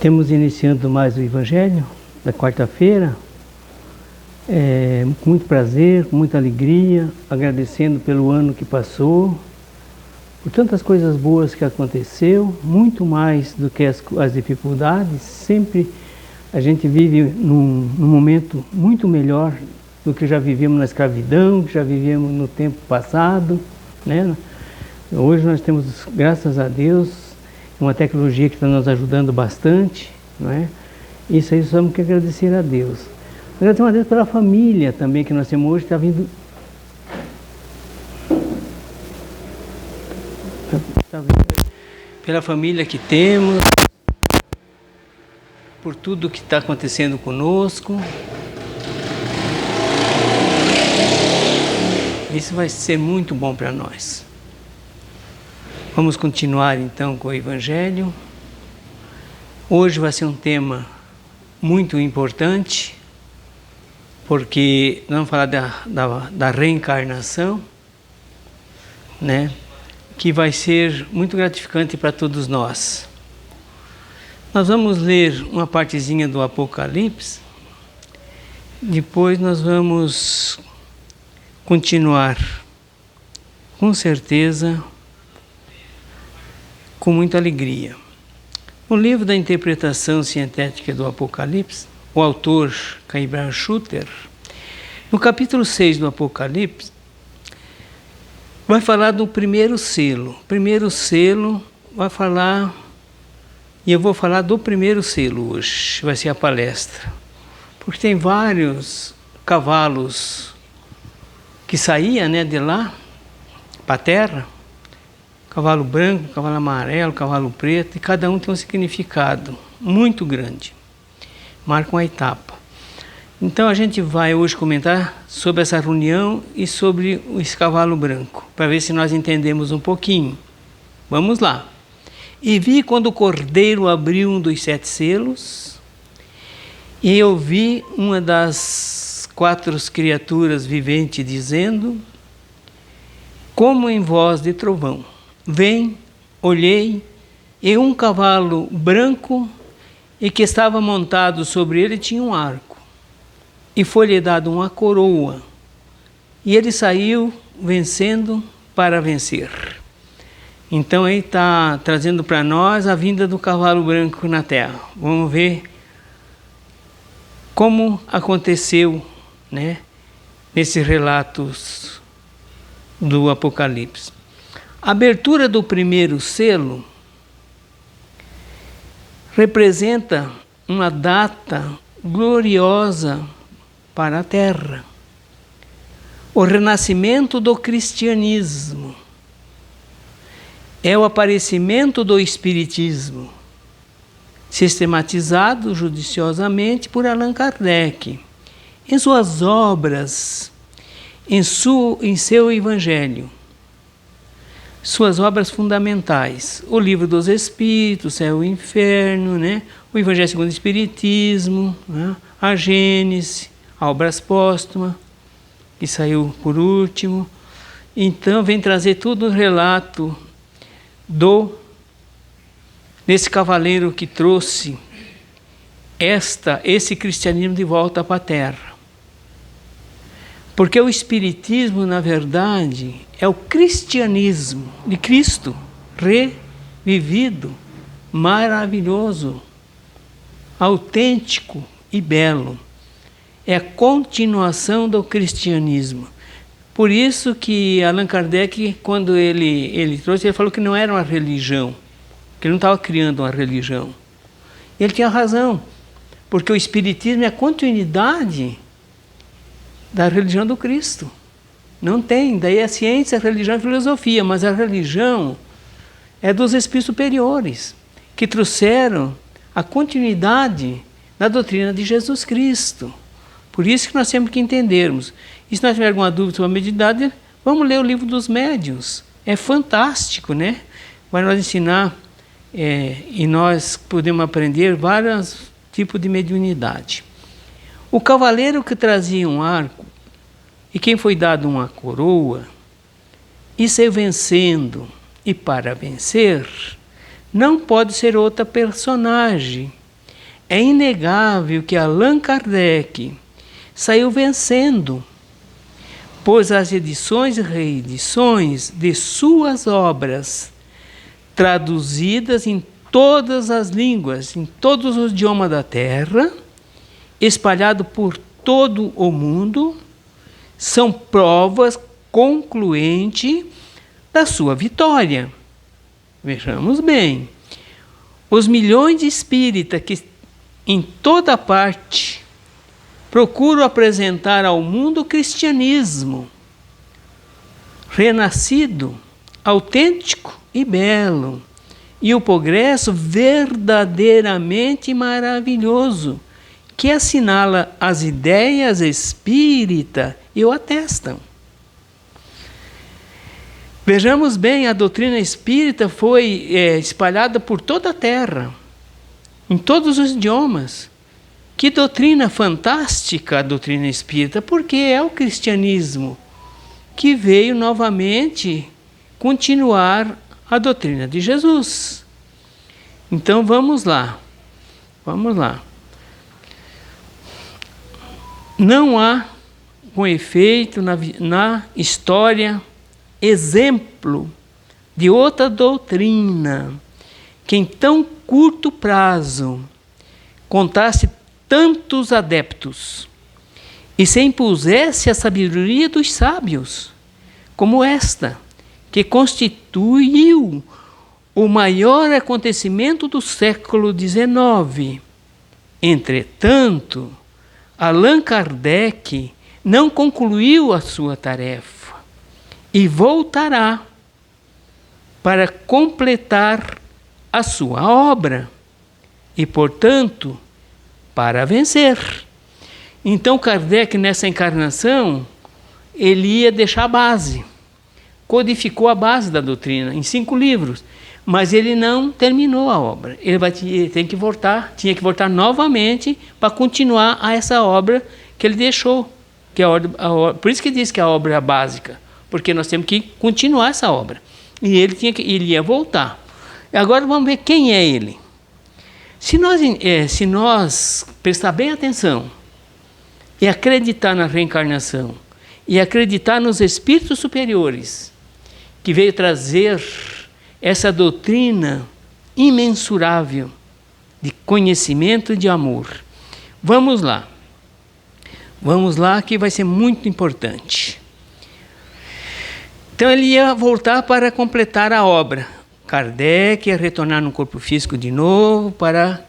Temos iniciando mais o Evangelho da quarta-feira, com muito prazer, com muita alegria, agradecendo pelo ano que passou, por tantas coisas boas que aconteceu, muito mais do que as dificuldades. Sempre a gente vive num momento muito melhor do que já vivemos na escravidão, que já vivemos no tempo passado, né? Hoje nós temos, graças a Deus, uma tecnologia que está nos ajudando bastante, não é? Isso aí só temos que agradecer a Deus. Agradecer a Deus pela família também que nós temos hoje, está vindo. Pela família que temos, por tudo que está acontecendo conosco. Isso vai ser muito bom para nós. Vamos continuar então com o Evangelho. Hoje vai ser um tema muito importante, porque nós vamos falar da reencarnação, né? Que vai ser muito gratificante para todos nós. Nós vamos ler uma partezinha do Apocalipse, depois nós vamos continuar, com certeza, com muita alegria. No livro da interpretação sintética do Apocalipse, o autor K.B. Schutter, no capítulo 6 do Apocalipse, vai falar do primeiro selo. O primeiro selo vai falar, e eu vou falar do primeiro selo hoje, vai ser a palestra. Porque tem vários cavalos que saíam, né, de lá para a terra. Cavalo branco, cavalo amarelo, cavalo preto, e cada um tem um significado muito grande. Marca uma etapa. Então a gente vai hoje comentar sobre essa reunião e sobre esse cavalo branco, para ver se nós entendemos um pouquinho. Vamos lá. E vi quando o Cordeiro abriu um dos 7 selos, e eu vi uma das 4 criaturas viventes dizendo, como em voz de trovão: vem, olhei, e um cavalo branco, e que estava montado sobre ele tinha um arco, e foi-lhe dado uma coroa, e ele saiu vencendo para vencer. Então aí está trazendo para nós a vinda do cavalo branco na terra. Vamos ver como aconteceu, né, nesses relatos do Apocalipse. A abertura do primeiro selo representa uma data gloriosa para a Terra. O renascimento do cristianismo é o aparecimento do espiritismo, sistematizado judiciosamente por Allan Kardec em suas obras, em seu Evangelho. Suas obras fundamentais, o Livro dos Espíritos, Céu e Inferno, né? O Evangelho segundo o Espiritismo, né? A Gênese, a Obras Póstumas, que saiu por último. Então vem trazer todo o relato desse cavaleiro que trouxe esse cristianismo de volta para a Terra. Porque o Espiritismo, na verdade, é o cristianismo de Cristo revivido, maravilhoso, autêntico e belo. É a continuação do cristianismo. Por isso que Allan Kardec, quando ele trouxe, ele falou que não era uma religião, que ele não estava criando uma religião. Ele tinha razão, porque o Espiritismo é a continuidade da religião do Cristo. Não tem, daí a ciência, a religião e a filosofia, mas a religião é dos espíritos superiores, que trouxeram a continuidade da doutrina de Jesus Cristo. Por isso que nós temos que entendermos. E se nós tivermos alguma dúvida sobre a mediunidade, vamos ler o Livro dos Médiuns. É fantástico, né? Vai nos ensinar, e nós podemos aprender vários tipos de mediunidade. O cavaleiro que trazia um arco, e quem foi dado uma coroa, e saiu vencendo, e para vencer, não pode ser outra personagem, é inegável que Allan Kardec saiu vencendo, pois as edições e reedições de suas obras, traduzidas em todas as línguas, em todos os idiomas da Terra, espalhado por todo o mundo, são provas concluentes da sua vitória. Vejamos bem, os milhões de espíritas que em toda parte procuram apresentar ao mundo o cristianismo renascido, autêntico e belo, e o progresso verdadeiramente maravilhoso, que assinala as ideias espíritas e o atestam. Vejamos bem, a doutrina espírita foi espalhada por toda a Terra, em todos os idiomas. Que doutrina fantástica a doutrina espírita, porque é o cristianismo que veio novamente continuar a doutrina de Jesus. Então vamos lá. Não há, com efeito, na história, exemplo de outra doutrina que em tão curto prazo contasse tantos adeptos e se impusesse a sabedoria dos sábios, como esta, que constituiu o maior acontecimento do século XIX. Entretanto, Allan Kardec não concluiu a sua tarefa e voltará para completar a sua obra e, portanto, para vencer. Então, Kardec, nessa encarnação, ele ia deixar a base, codificou a base da doutrina em 5 livros, mas ele não terminou a obra. Ele tinha que voltar novamente para continuar essa obra que ele deixou. Que por isso que diz que a obra é básica, porque nós temos que continuar essa obra. E ele ia voltar. Agora vamos ver quem é ele. Se nós prestar bem atenção e acreditar na reencarnação e acreditar nos espíritos superiores que veio trazer essa doutrina imensurável de conhecimento e de amor. Vamos lá que vai ser muito importante. Então ele ia voltar para completar a obra. Kardec ia retornar no corpo físico de novo para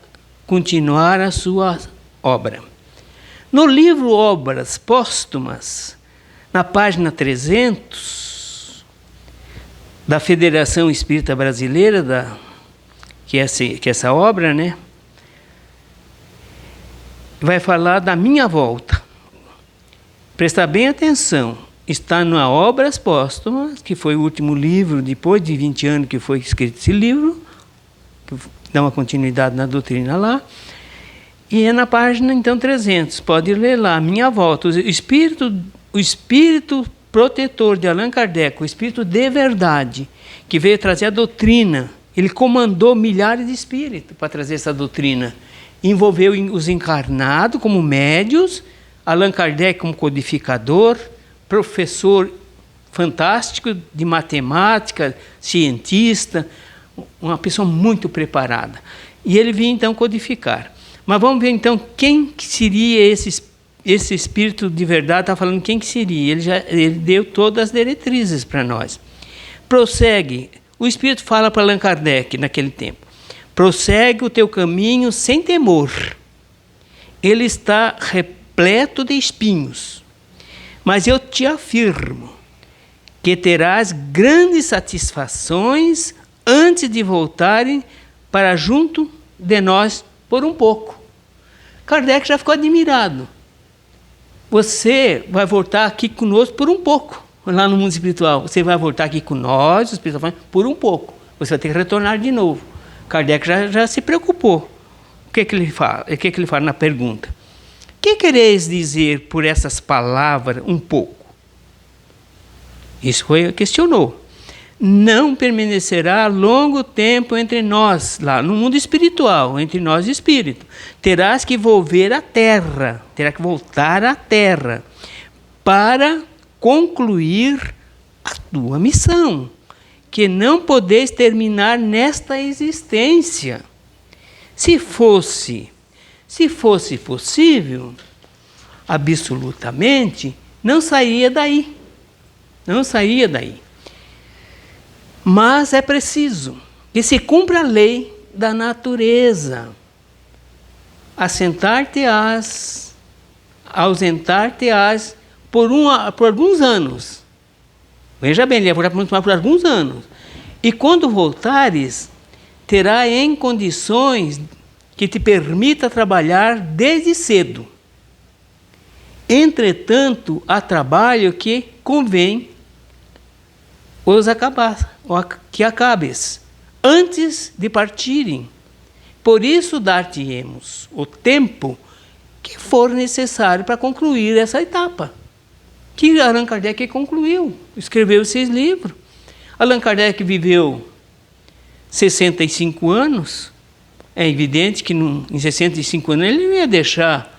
continuar a sua obra. No livro Obras Póstumas, na página 300, da Federação Espírita Brasileira, que é essa obra, né? Vai falar da minha volta. Presta bem atenção. Está na Obras Póstumas, que foi o último livro, depois de 20 anos que foi escrito esse livro, que dá uma continuidade na doutrina lá, e é na página, então, 300, pode ler lá, Minha Volta, o espírito protetor de Allan Kardec, o espírito de verdade, que veio trazer a doutrina, ele comandou milhares de espíritos para trazer essa doutrina, envolveu os encarnados como médios, Allan Kardec como codificador, professor fantástico de matemática, cientista, uma pessoa muito preparada. E ele vinha então codificar. Mas vamos ver então quem que seria esse espírito de verdade, está falando quem que seria. Ele deu todas as diretrizes para nós. Prossegue, o espírito fala para Allan Kardec naquele tempo. Prossegue o teu caminho sem temor. Ele está repleto de espinhos. Mas eu te afirmo que terás grandes satisfações antes de voltarem para junto de nós por um pouco. Kardec já ficou admirado. Você vai voltar aqui conosco por um pouco, lá no mundo espiritual. Você vai voltar aqui com nós, os espíritos, por um pouco. Você vai ter que retornar de novo. Kardec já se preocupou. O que ele fala? O que ele fala na pergunta? O que quereis dizer por essas palavras um pouco? Isso questionou. não permanecerá longo tempo entre nós, lá no mundo espiritual, entre nós e espírito. Terás que volver à terra, terá que voltar à terra para concluir a tua missão, que não podeis terminar nesta existência. Se fosse possível, absolutamente, não sairia daí. Não sairia daí. Mas é preciso que se cumpra a lei da natureza. Assentar-te-ás, ausentar-te-ás por alguns anos. Veja bem, ele vai voltar por alguns anos. E quando voltares, terá em condições que te permita trabalhar desde cedo. Entretanto, há trabalho que convém que acabes antes de partirem. Por isso dar-te-emos o tempo que for necessário para concluir essa etapa. Que Allan Kardec concluiu, escreveu 6 livros. Allan Kardec viveu 65 anos. É evidente que em 65 anos ele não ia deixar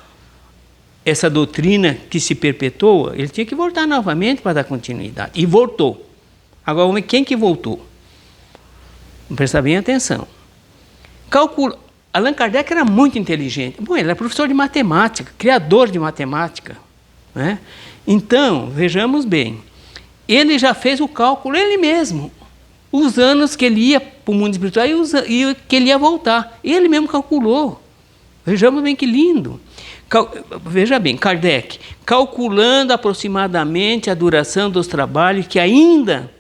essa doutrina que se perpetua, ele tinha que voltar novamente para dar continuidade. E voltou. Agora, quem que voltou? Presta bem atenção. Allan Kardec era muito inteligente. Bom, ele era professor de matemática, criador de matemática, né? Então, vejamos bem, ele já fez o cálculo ele mesmo, os anos que ele ia para o mundo espiritual e que ele ia voltar. Ele mesmo calculou. Vejamos bem que lindo. Veja bem, Kardec, calculando aproximadamente a duração dos trabalhos que ainda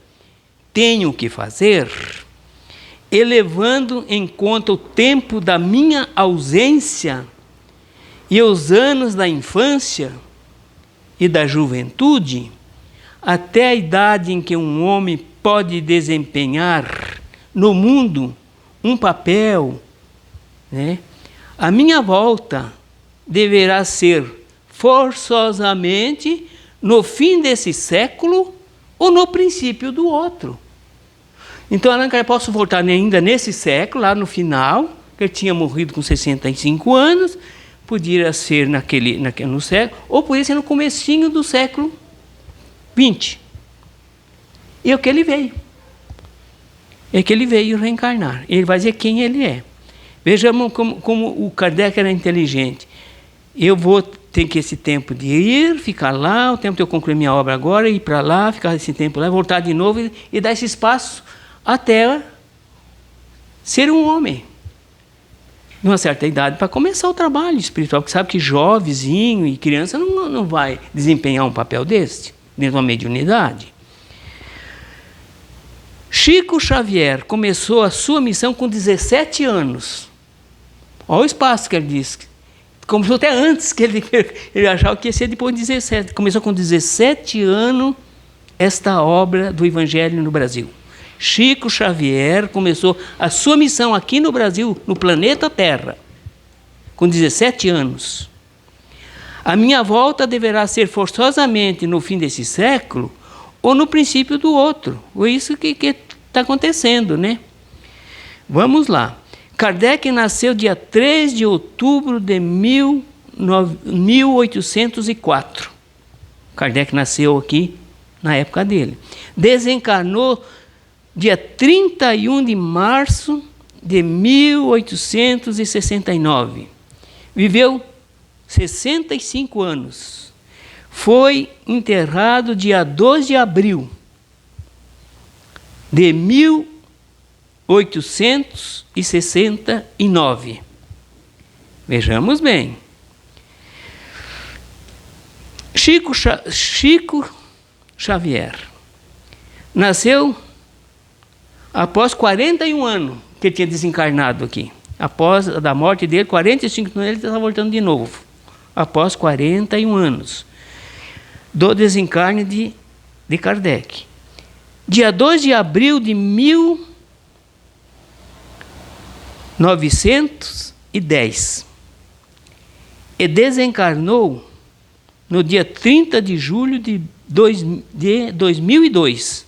tenho que fazer, elevando em conta o tempo da minha ausência e os anos da infância e da juventude, até a idade em que um homem pode desempenhar no mundo um papel, né? A minha volta deverá ser forçosamente no fim desse século ou no princípio do outro. Então, Allan Kardec, posso voltar ainda nesse século, lá no final, que ele tinha morrido com 65 anos, podia ser no século, ou podia ser no comecinho do século XX. E é o que ele veio. É que ele veio reencarnar. Ele vai dizer quem ele é. Vejamos como o Kardec era inteligente. Eu vou ter que esse tempo de ir, ficar lá, o tempo de eu concluir minha obra agora, ir para lá, ficar esse tempo lá, voltar de novo e dar esse espaço até ser um homem. De uma certa idade, para começar o trabalho espiritual, porque sabe que jovenzinho e criança não vai desempenhar um papel deste, dentro de uma mediunidade. Chico Xavier começou a sua missão com 17 anos. Olha o espaço que ele disse. Começou até antes, que ele achava que ia ser depois de 17. Começou com 17 anos esta obra do Evangelho no Brasil. Chico Xavier começou a sua missão aqui no Brasil, no planeta Terra, com 17 anos. A minha volta deverá ser forçosamente no fim desse século ou no princípio do outro. É isso que está acontecendo, né? Vamos lá. Kardec nasceu dia 3 de outubro de 1804. Kardec nasceu aqui na época dele. Desencarnou dia 31 de março de 1869. Viveu 65 anos. Foi enterrado dia 2 de abril de 1869. Vejamos bem. Chico Xavier nasceu após 41 anos que ele tinha desencarnado aqui. Após a morte dele, 45 anos, ele estava voltando de novo. Após 41 anos do desencarne de Kardec. Dia 2 de abril de 1910. E desencarnou no dia 30 de julho de 2002.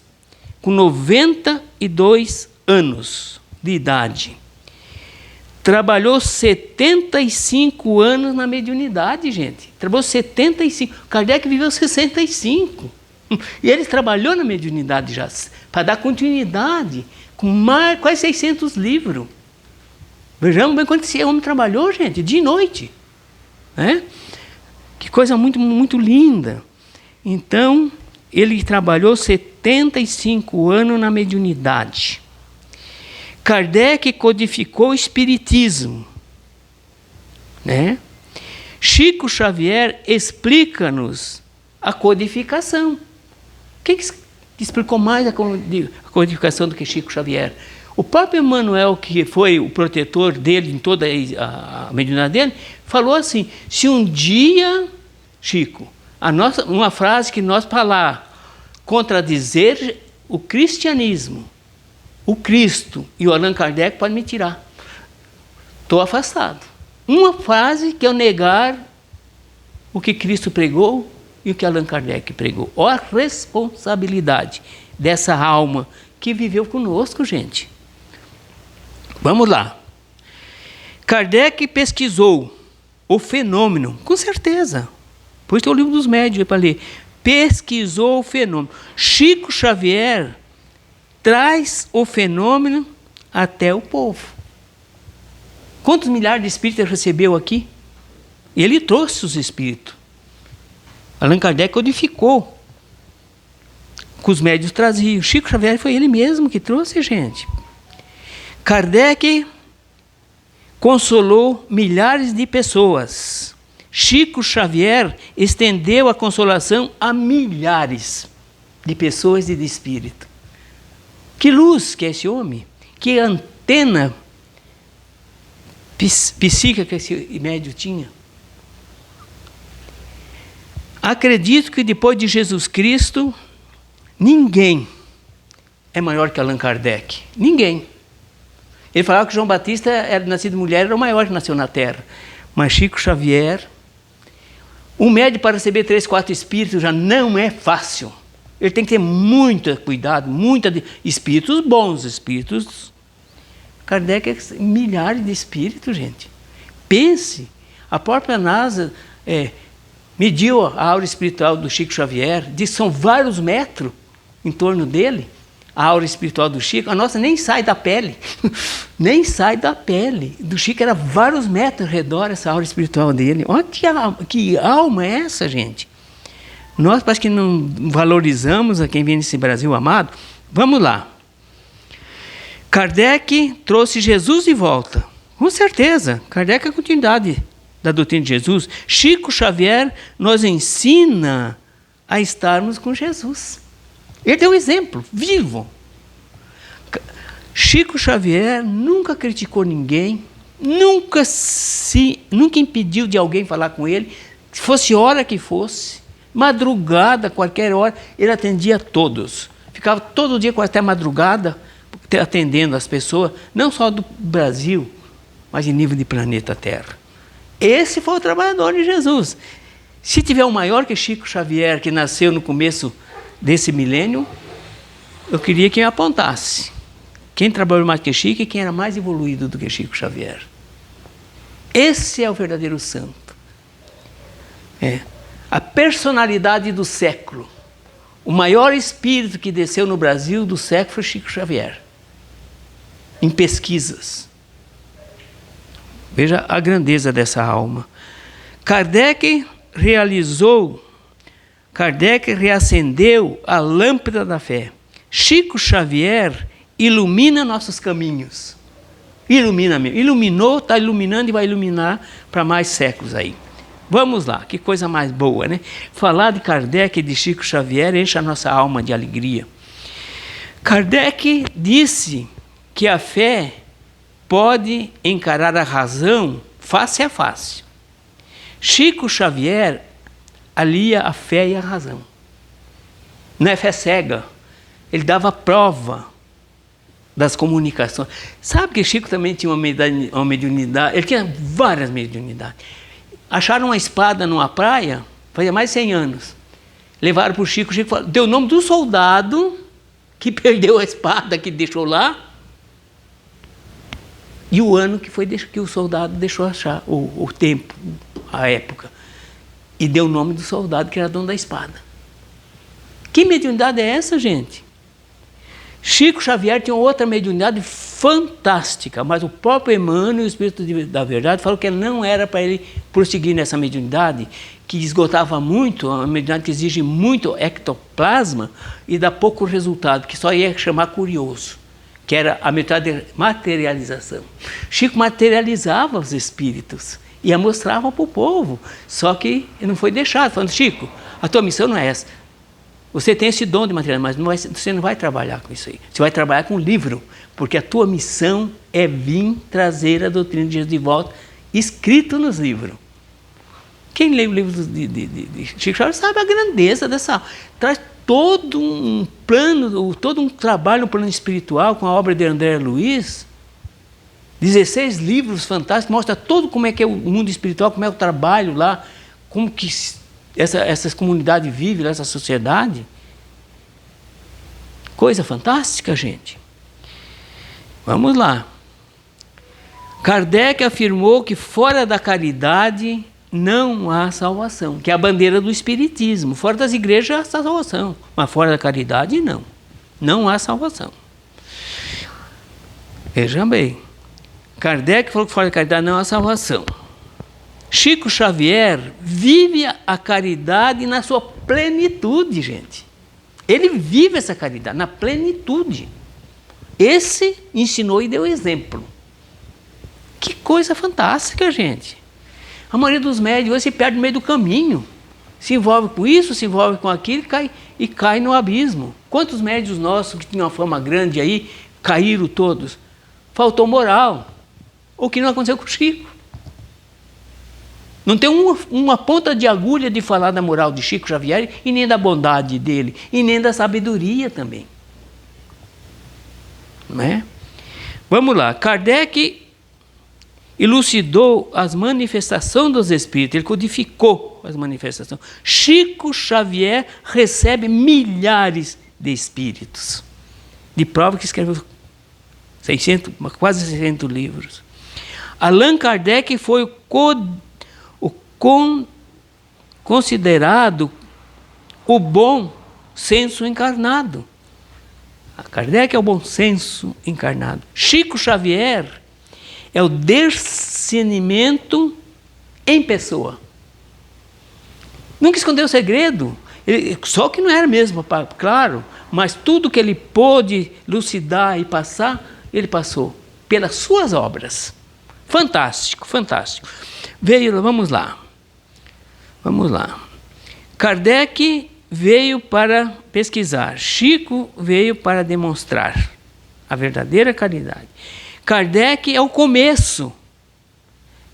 com 92 anos de idade. Trabalhou 75 anos na mediunidade, gente. Trabalhou 75. Kardec viveu 65. E ele trabalhou na mediunidade já, para dar continuidade, com quase 600 livros. Vejamos bem quanto esse homem trabalhou, gente, dia e noite. Né? Que coisa muito, muito linda. Então, ele trabalhou 75 anos na mediunidade. Kardec codificou o espiritismo. Né? Chico Xavier explica-nos a codificação. Quem que explicou mais a codificação do que Chico Xavier? O próprio Emmanuel, que foi o protetor dele em toda a mediunidade dele, falou assim: se um dia, Chico, uma frase que nós falar contradizer o cristianismo, o Cristo e o Allan Kardec, pode me tirar. Estou afastado. Uma frase que eu negar o que Cristo pregou e o que Allan Kardec pregou. Olha a responsabilidade dessa alma que viveu conosco, gente. Vamos lá. Kardec pesquisou o fenômeno, com certeza. Por isso tem o livro dos médiuns para ler. Pesquisou o fenômeno. Chico Xavier traz o fenômeno até o povo. Quantos milhares de espíritos ele recebeu aqui? Ele trouxe os espíritos. Allan Kardec codificou. Que os médiuns traziam. Chico Xavier foi ele mesmo que trouxe, gente. Kardec consolou milhares de pessoas. Chico Xavier estendeu a consolação a milhares de pessoas e de espírito. Que luz que é esse homem, que antena psíquica que esse médium tinha. Acredito que depois de Jesus Cristo, ninguém é maior que Allan Kardec. Ninguém. Ele falava que João Batista era nascido de mulher, era o maior que nasceu na Terra. Mas Chico Xavier, um médium para receber 3, 4 espíritos já não é fácil. Ele tem que ter muito cuidado, espíritos bons, espíritos. Kardec é milhares de espíritos, gente. Pense, a própria NASA mediu a aura espiritual do Chico Xavier, diz que são vários metros em torno dele. A aura espiritual do Chico, a nossa nem sai da pele, nem sai da pele. Do Chico era vários metros ao redor essa aura espiritual dele. Olha que alma é essa, gente. Nós parece que não valorizamos a quem vem nesse Brasil amado. Vamos lá. Kardec trouxe Jesus de volta. Com certeza, Kardec é a continuidade da doutrina de Jesus. Chico Xavier nos ensina a estarmos com Jesus. Ele deu um exemplo vivo. Chico Xavier nunca criticou ninguém, nunca impediu de alguém falar com ele, fosse hora que fosse, madrugada, qualquer hora, ele atendia a todos. Ficava todo dia até madrugada atendendo as pessoas, não só do Brasil, mas em nível de planeta Terra. Esse foi o trabalhador de Jesus. Se tiver um maior que Chico Xavier, que nasceu no começo desse milênio, eu queria que me apontasse quem trabalhou mais que Chico e quem era mais evoluído do que Chico Xavier. Esse é o verdadeiro santo. A personalidade do século. O maior espírito que desceu no Brasil do século foi Chico Xavier. Em pesquisas. Veja a grandeza dessa alma. Kardec reacendeu a lâmpada da fé. Chico Xavier ilumina nossos caminhos. Iluminou, está iluminando e vai iluminar para mais séculos aí. Vamos lá, que coisa mais boa, né? Falar de Kardec e de Chico Xavier enche a nossa alma de alegria. Kardec disse que a fé pode encarar a razão face a face. Chico Xavier alia a fé e a razão. Não é fé cega. Ele dava prova das comunicações. Sabe que Chico também tinha uma mediunidade? Ele tinha várias mediunidades. Acharam uma espada numa praia, fazia mais de 100 anos. Levaram para o Chico, deu o nome do soldado que perdeu a espada que deixou lá, e o ano que o soldado deixou achar, o tempo, a época. E deu o nome do soldado que era dono da espada. Que mediunidade é essa, gente? Chico Xavier tinha outra mediunidade fantástica, mas o próprio Emmanuel, o Espírito da Verdade, falou que não era para ele prosseguir nessa mediunidade, que esgotava muito, uma mediunidade que exige muito ectoplasma e dá pouco resultado, que só ia chamar curioso, que era a mediunidade de materialização. Chico materializava os espíritos e a mostrava para o povo, só que não foi deixado, falando: Chico, a tua missão não é essa. Você tem esse dom de materializar, mas você não vai trabalhar com isso aí. Você vai trabalhar com o livro, porque a tua missão é vir trazer a doutrina de Jesus de volta, escrito nos livros. Quem lê o livro de Chico Xavier sabe a grandeza dessa... Traz todo um plano, todo um trabalho no plano espiritual com a obra de André Luiz. 16 livros fantásticos, mostra todo como é que é o mundo espiritual, como é o trabalho lá, como que essa comunidade vive, essa sociedade. Coisa fantástica, gente. Vamos lá. Kardec afirmou que fora da caridade não há salvação, que é a bandeira do espiritismo. Fora das igrejas há salvação, mas fora da caridade não. Não há salvação. Vejam bem. Kardec falou que fora da caridade não há salvação. Chico Xavier vive a caridade na sua plenitude, gente. Ele vive essa caridade na plenitude. Esse ensinou e deu exemplo. Que coisa fantástica, gente. A maioria dos médios hoje se perde no meio do caminho. Se envolve com isso, se envolve com aquilo e cai no abismo. Quantos médios nossos que tinham uma fama grande aí, caíram todos? Faltou moral. O que não aconteceu com o Chico. Não tem uma ponta de agulha de falar da moral de Chico Xavier e nem da bondade dele, e nem da sabedoria também. Não é? Vamos lá. Kardec elucidou as manifestações dos espíritos, ele codificou as manifestações. Chico Xavier recebe milhares de espíritos. De prova que escreveu 600, quase 600 livros. Allan Kardec foi considerado o bom senso encarnado. Kardec é o bom senso encarnado. Chico Xavier é o discernimento em pessoa. Nunca escondeu o segredo. Só que não era mesmo, claro, mas tudo que ele pôde lucidar e passar, ele passou pelas suas obras. Fantástico, fantástico. Vamos lá. Kardec veio para pesquisar, Chico veio para demonstrar a verdadeira caridade. Kardec é o começo.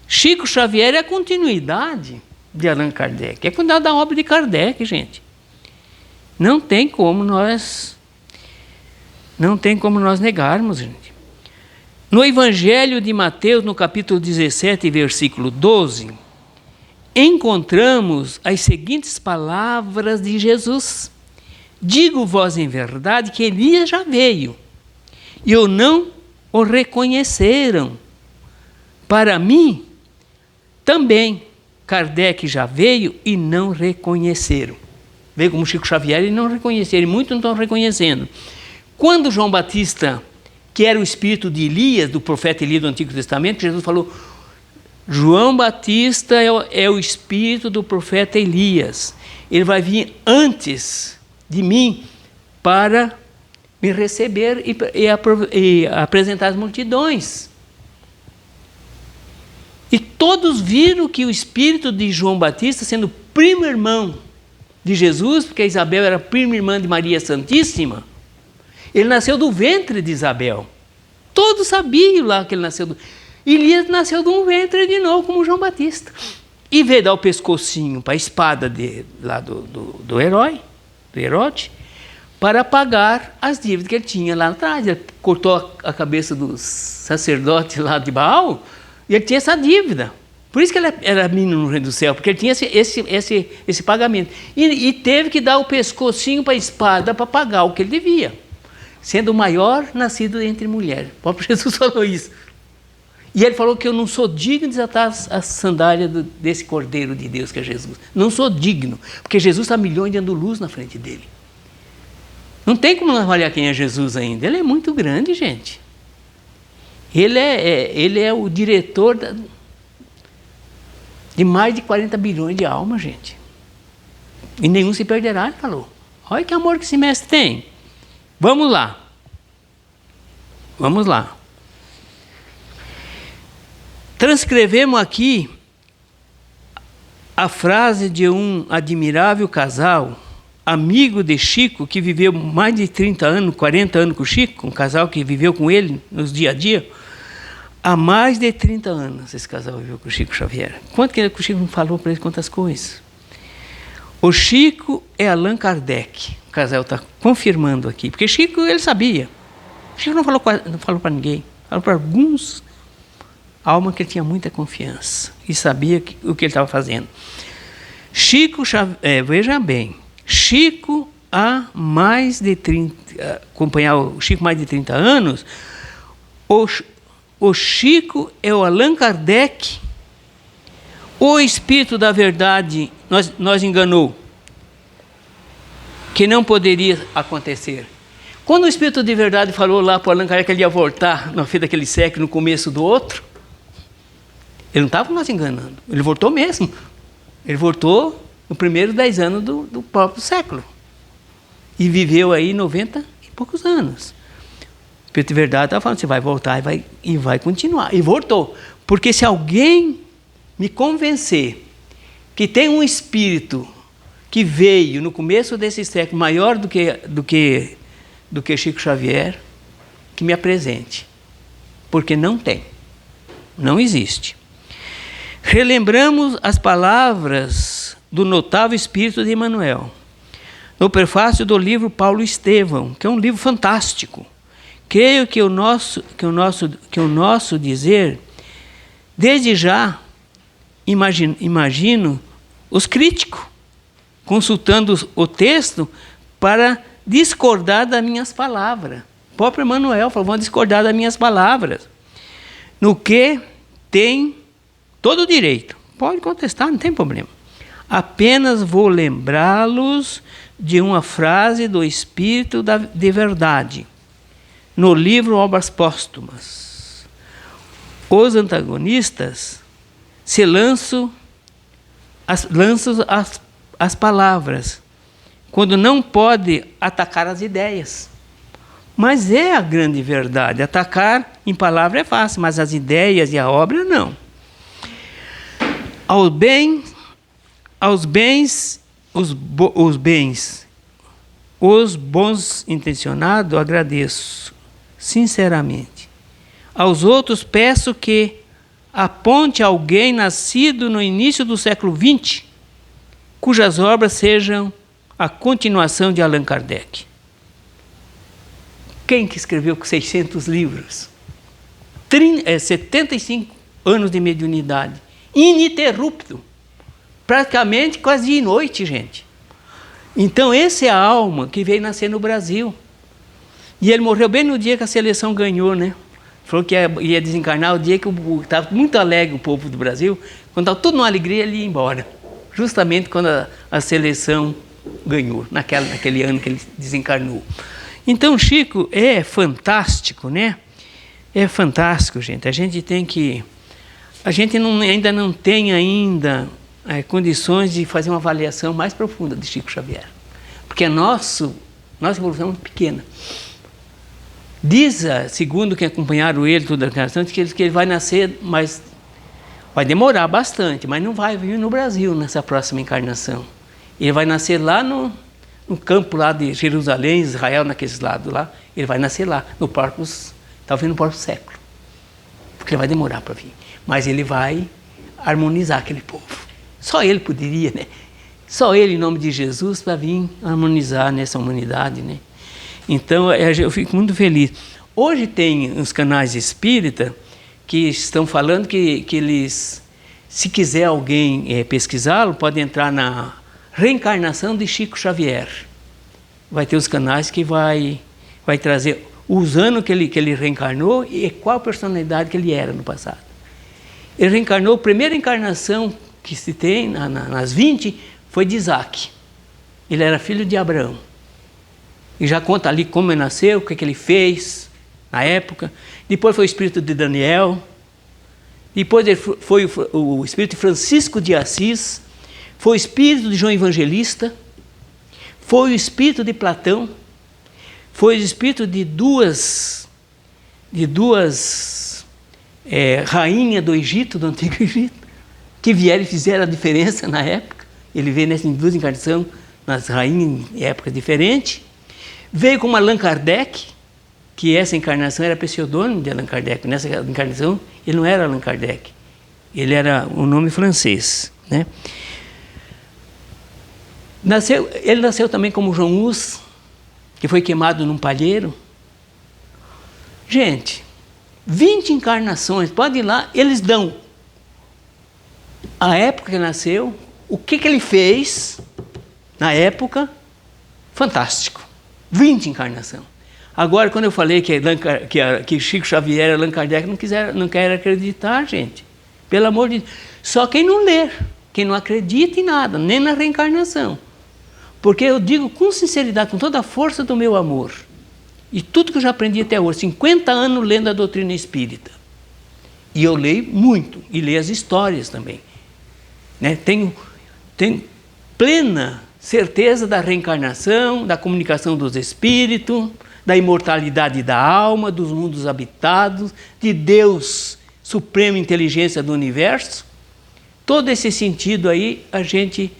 Chico Xavier é a continuidade de Allan Kardec. É a continuidade da obra de Kardec, gente. Não tem como nós negarmos, gente. No Evangelho de Mateus, no capítulo 17, versículo 12, encontramos as seguintes palavras de Jesus: digo-vos em verdade que Elias já veio, e eu não o reconheceram. Para mim, também, Kardec já veio e não reconheceram. Veio como Chico Xavier e não reconheceram, e muitos não estão reconhecendo. Quando João Batista, que era o espírito de Elias, do profeta Elias do Antigo Testamento, Jesus falou: João Batista é o espírito do profeta Elias. Ele vai vir antes de mim para me receber e apresentar as multidões. E todos viram que o espírito de João Batista, sendo primo irmão de Jesus, porque Isabel era prima irmã de Maria Santíssima, ele nasceu do ventre de Isabel. Todos sabiam lá que ele nasceu Elias nasceu de um ventre de novo, como João Batista. E veio dar o pescocinho para a espada lá do herói, do Herodes, para pagar as dívidas que ele tinha lá atrás. Ele cortou a cabeça dos sacerdotes lá de Baal, e ele tinha essa dívida. Por isso que ele era menino no reino do céu, porque ele tinha esse pagamento. E teve que dar o pescocinho para a espada para pagar o que ele devia. sendo o maior nascido entre mulheres. O próprio Jesus falou isso. E ele falou que eu não sou digno de desatar as sandálias desse Cordeiro de Deus que é Jesus. Não sou digno, porque Jesus está milhões de anos de luz na frente dele. Não tem como avaliar quem é Jesus ainda. Ele é muito grande, gente. Ele é o diretor de mais de 40 bilhões de almas, gente. E nenhum se perderá, ele falou. Olha que amor que esse mestre tem. Vamos lá. Vamos lá. Transcrevemos aqui a frase de um admirável casal, amigo de Chico, que viveu mais de 30 anos, 40 anos com o Chico, um casal que viveu com ele nos dia a dia. Há mais de 30 anos esse casal viveu com o Chico Xavier. Quanto que o Chico não falou para ele quantas coisas? O Chico é Allan Kardec. O casal está confirmando aqui. Porque Chico, ele sabia. O Chico não falou para ninguém. Falou para alguns almas que ele tinha muita confiança. E sabia o que ele estava fazendo. Chico Xavier, veja bem. Chico há mais de 30... acompanhar o Chico mais de 30 anos. O Chico é o Allan Kardec. O Espírito da Verdade nos enganou, que não poderia acontecer. Quando o Espírito de Verdade falou lá para o Allan Kardec que ele ia voltar no fim daquele século, no começo do outro, ele não estava nos enganando, ele voltou mesmo. Ele voltou no primeiro 10 anos do próprio século. E viveu aí 90 e poucos anos. O Espírito de Verdade estava falando, você vai voltar e vai continuar. E voltou. Porque se alguém me convencer que tem um espírito que veio no começo desse século maior do que Chico Xavier, que me apresente. Porque não tem. Não existe. Relembramos as palavras do notável espírito de Emmanuel, no prefácio do livro Paulo Estevão, que é um livro fantástico. Creio que o nosso dizer, desde já, imagino os críticos, consultando o texto para discordar das minhas palavras. O próprio Emmanuel falou, vão discordar das minhas palavras. No que tem todo o direito. Pode contestar, não tem problema. Apenas vou lembrá-los de uma frase do Espírito de Verdade, no livro Obras Póstumas. Os antagonistas se lançam as palavras, quando não pode atacar as ideias. Mas é a grande verdade. Atacar em palavra é fácil, mas as ideias e a obra não. Os bons intencionados agradeço, sinceramente. Aos outros peço que aponte alguém nascido no início do século XX, cujas obras sejam a continuação de Allan Kardec. Quem que escreveu 600 livros? 75 anos de mediunidade, ininterrupto, praticamente quase dia e noite, gente. Então, essa é a alma que veio nascer no Brasil. E ele morreu bem no dia que a seleção ganhou, né? Falou que ia desencarnar o dia que estava muito alegre o povo do Brasil. Quando estava tudo numa alegria, ele ia embora. Justamente quando a seleção ganhou, naquele ano que ele desencarnou. Então, Chico é fantástico, né? É fantástico, gente. A gente ainda não tem condições de fazer uma avaliação mais profunda de Chico Xavier. Porque nossa evolução é muito pequena. Diz, segundo quem acompanharam ele toda a encarnação, que ele vai nascer, mas vai demorar bastante, mas não vai vir no Brasil nessa próxima encarnação. Ele vai nascer lá no campo lá de Jerusalém, Israel, naqueles lados lá. Ele vai nascer lá, talvez no próximo século. Porque ele vai demorar para vir. Mas ele vai harmonizar aquele povo. Só ele poderia, né? Só ele, em nome de Jesus, para vir harmonizar nessa humanidade, né? Então, eu fico muito feliz. Hoje tem os canais espírita que estão falando que eles, se quiser alguém pesquisá-lo, pode entrar na reencarnação de Chico Xavier. Vai ter os canais que vai vai trazer os anos que ele reencarnou e qual a personalidade que ele era no passado. Ele reencarnou, a primeira encarnação que se tem, nas 20, foi de Isaac. Ele era filho de Abraão. E já conta ali como ele nasceu, o que ele fez na época. Depois foi o espírito de Daniel. Depois foi o espírito de Francisco de Assis. Foi o espírito de João Evangelista. Foi o espírito de Platão. Foi o espírito de duas rainhas do Egito, do Antigo Egito, que vieram e fizeram a diferença na época. Ele veio nessas duas encarnações, nas rainhas em épocas diferentes. Veio como Allan Kardec, que essa encarnação era pseudônimo de Allan Kardec. Nessa encarnação, ele não era Allan Kardec. Ele era um nome francês, né? Ele nasceu também como João Hus, que foi queimado num palheiro. Gente, 20 encarnações, pode ir lá, eles dão a época que nasceu, o que ele fez na época, fantástico. 20 encarnações. Agora, quando eu falei que Chico Xavier era Allan Kardec, não quero acreditar, gente. Pelo amor de Deus. Só quem não ler, quem não acredita em nada, nem na reencarnação. Porque eu digo com sinceridade, com toda a força do meu amor, e tudo que eu já aprendi até hoje, 50 anos lendo a doutrina espírita. E eu leio muito, e leio as histórias também. Né? Tenho plena certeza da reencarnação, da comunicação dos espíritos, da imortalidade da alma, dos mundos habitados, de Deus, suprema inteligência do universo. Todo esse sentido aí a gente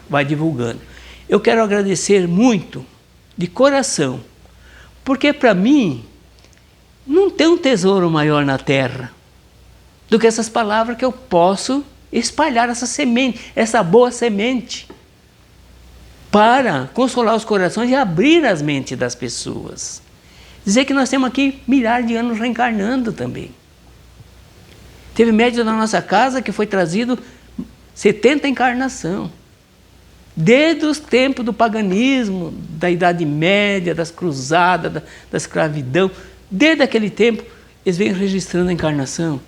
vai divulgando. Eu quero agradecer muito, de coração, porque para mim não tem um tesouro maior na terra do que essas palavras que eu posso espalhar, essa semente, essa boa semente, para consolar os corações e abrir as mentes das pessoas. Dizer que nós temos aqui milhares de anos reencarnando também. Teve médium na nossa casa que foi trazido 70 encarnação. Desde os tempos do paganismo, da Idade Média, das cruzadas, da escravidão, desde aquele tempo, eles vêm registrando a encarnação,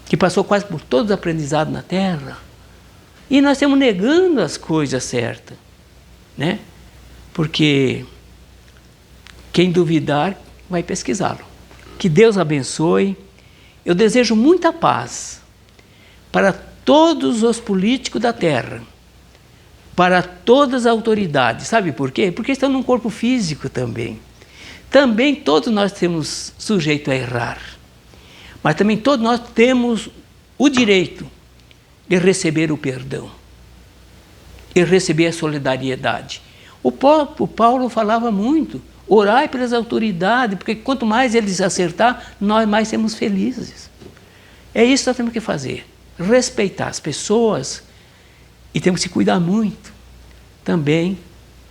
que passou quase por todos os aprendizados na Terra. E nós estamos negando as coisas certas, né? Porque quem duvidar vai pesquisá-lo. Que Deus abençoe. Eu desejo muita paz para todos os políticos da Terra, para todas as autoridades. Sabe por quê? Porque estão num corpo físico também. Também todos nós temos sujeito a errar. Mas também todos nós temos o direito de receber o perdão e receber a solidariedade. O Paulo falava muito, orai pelas autoridades, porque quanto mais eles acertar, nós mais seremos felizes. É isso que nós temos que fazer, respeitar as pessoas e temos que se cuidar muito também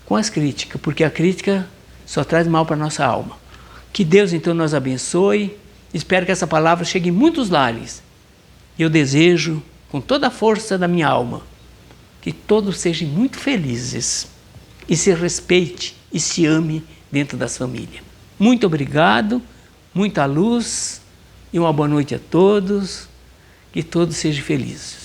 com as críticas, porque a crítica só traz mal para a nossa alma. Que Deus então nos abençoe, espero que essa palavra chegue em muitos lares. Eu desejo, com toda a força da minha alma, que todos sejam muito felizes e se respeite e se ame dentro das famílias. Muito obrigado, muita luz e uma boa noite a todos, que todos sejam felizes.